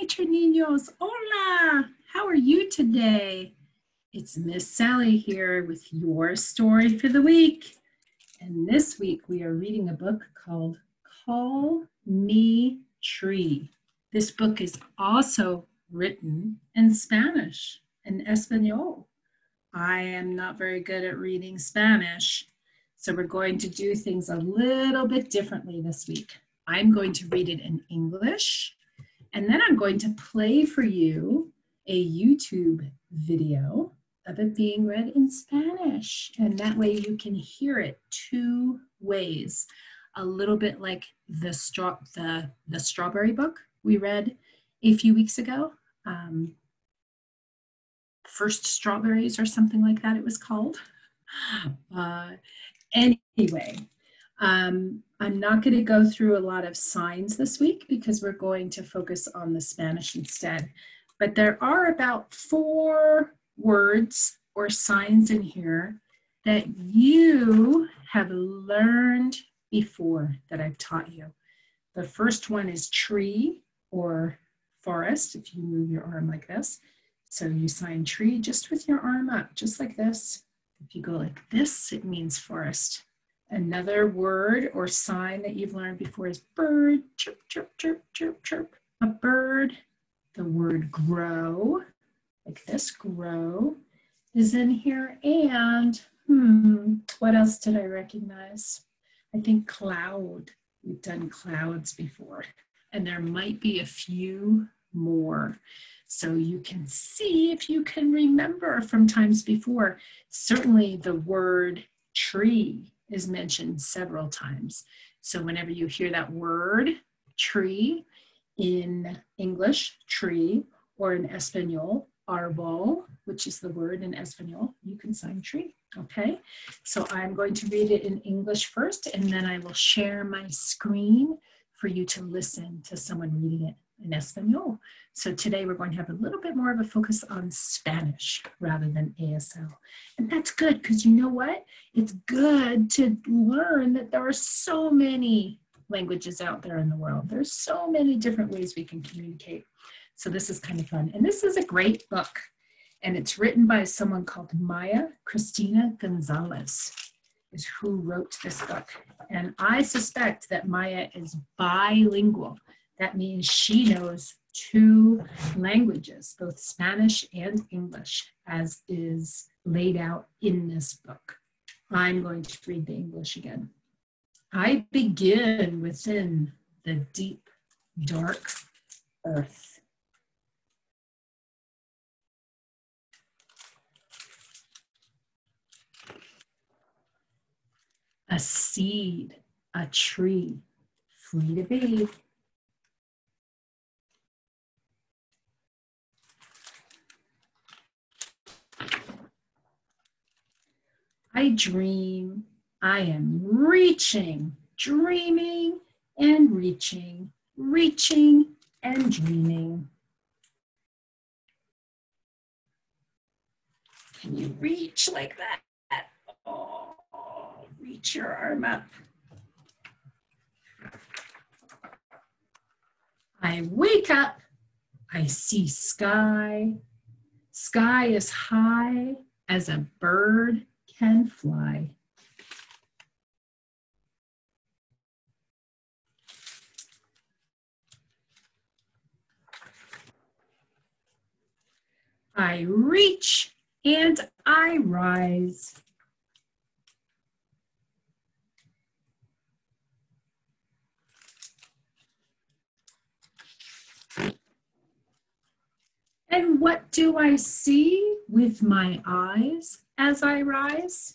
Nature Ninos. Hola! How are you today? It's Miss Sally here with your story for the week. And this week we are reading a book called Call Me Tree. This book is also written in Spanish, in Espanol. I am not very good at reading Spanish, so we're going to do things a little bit differently this week. I'm going to read it in English, and then I'm going to play for you a YouTube video of it being read in Spanish. And that way you can hear it two ways. A little bit like the strawberry book we read a few weeks ago. First Strawberries or something like that it was called. Anyway, I'm not going to go through a lot of signs this week because we're going to focus on the Spanish instead. But there are about 4 words or signs in here that you have learned before that I've taught you. The first one is tree or forest, if you move your arm like this. So you sign tree just with your arm up, just like this. If you go like this, it means forest. Another word or sign that you've learned before is bird, chirp, chirp, chirp, chirp, chirp. A bird. The word grow, like this, grow, is in here. And what else did I recognize? I think cloud. We've done clouds before. And there might be a few more. So you can see if you can remember from times before. Certainly the word tree is mentioned several times. So whenever you hear that word, tree, in English, tree, or in Espanol, árbol, which is the word in Espanol, you can sign tree, okay? So I'm going to read it in English first, and then I will share my screen for you to listen to someone reading it in Espanol. So today we're going to have a little bit more of a focus on Spanish rather than ASL. And that's good because you know what? It's good to learn that there are so many languages out there in the world. There's so many different ways we can communicate. So this is kind of fun. And this is a great book. And it's written by someone called Christina Gonzalez is who wrote this book. And I suspect that Maya is bilingual. That means she knows 2 languages, both Spanish and English, as is laid out in this book. I'm going to read the English again. I begin within the deep, dark earth. A seed, a tree, free to be. I dream, I am reaching, dreaming and reaching, reaching and dreaming. Can you reach like that? Oh, reach your arm up. I wake up, I see sky. Sky is high as a bird can fly. I reach and I rise. And what do I see with my eyes as I rise?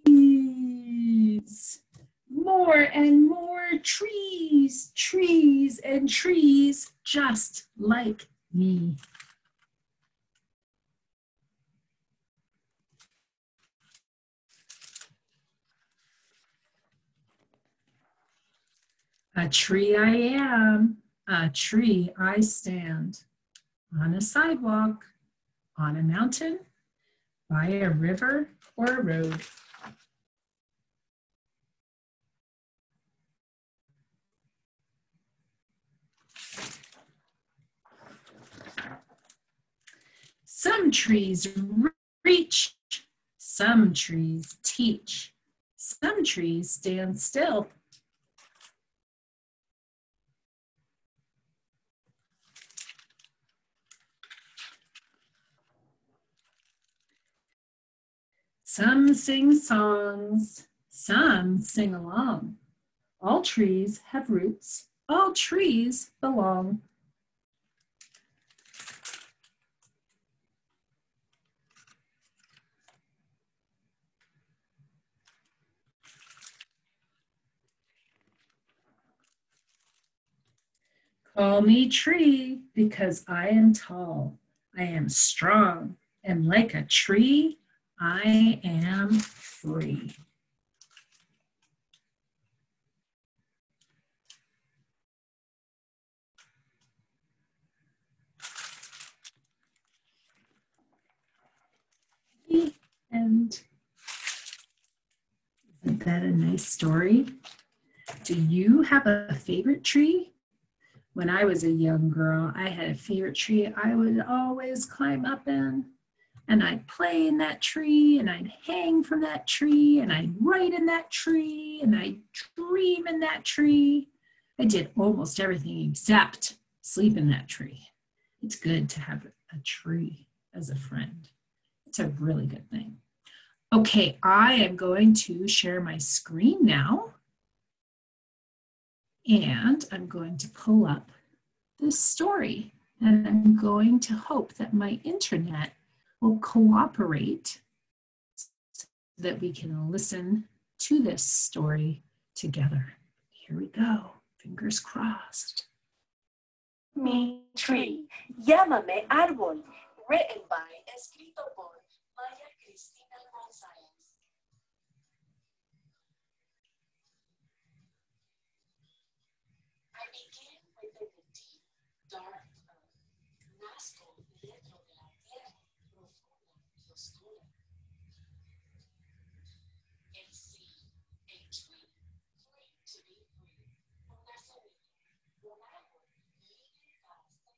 Trees. More and more trees, trees and trees, just like me. A tree I am, a tree I stand, on a sidewalk, on a mountain, By a river or a road? Some trees reach, some trees teach, some trees stand still. Some sing songs, some sing along. All trees have roots, all trees belong. Call me tree because I am tall. I am strong, and like a tree, I am free. The end. Isn't that a nice story? Do you have a favorite tree? When I was a young girl, I had a favorite tree I would always climb up in. And I'd play in that tree, and I'd hang from that tree, and I'd write in that tree, and I'd dream in that tree. I did almost everything except sleep in that tree. It's good to have a tree as a friend. It's a really good thing. Okay, I am going to share my screen now. And I'm going to pull up this story. And I'm going to hope that my internet will cooperate so that we can listen to this story together. Here we go. Fingers crossed. Mi Tree. Llámame Árbol. Written by, escrito por Maya Christina Gonzalez. I begin within the deep, dark earth. Nazco dentro de la tierra profunda y oscura. A seed, a tree, free to be free. Una semilla, un árbol, libre para ser.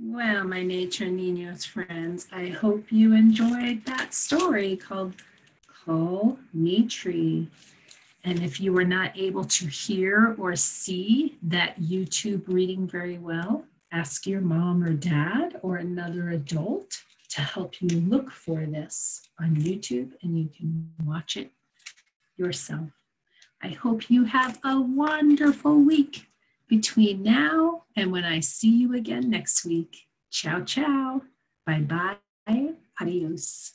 Well, my Nature Ninos friends, I hope you enjoyed that story called Call Me Tree. And if you were not able to hear or see that YouTube reading very well, ask your mom or dad or another adult to help you look for this on YouTube, and you can watch it yourself. I hope you have a wonderful week between now and when I see you again next week. Ciao, ciao. Bye-bye. Adios.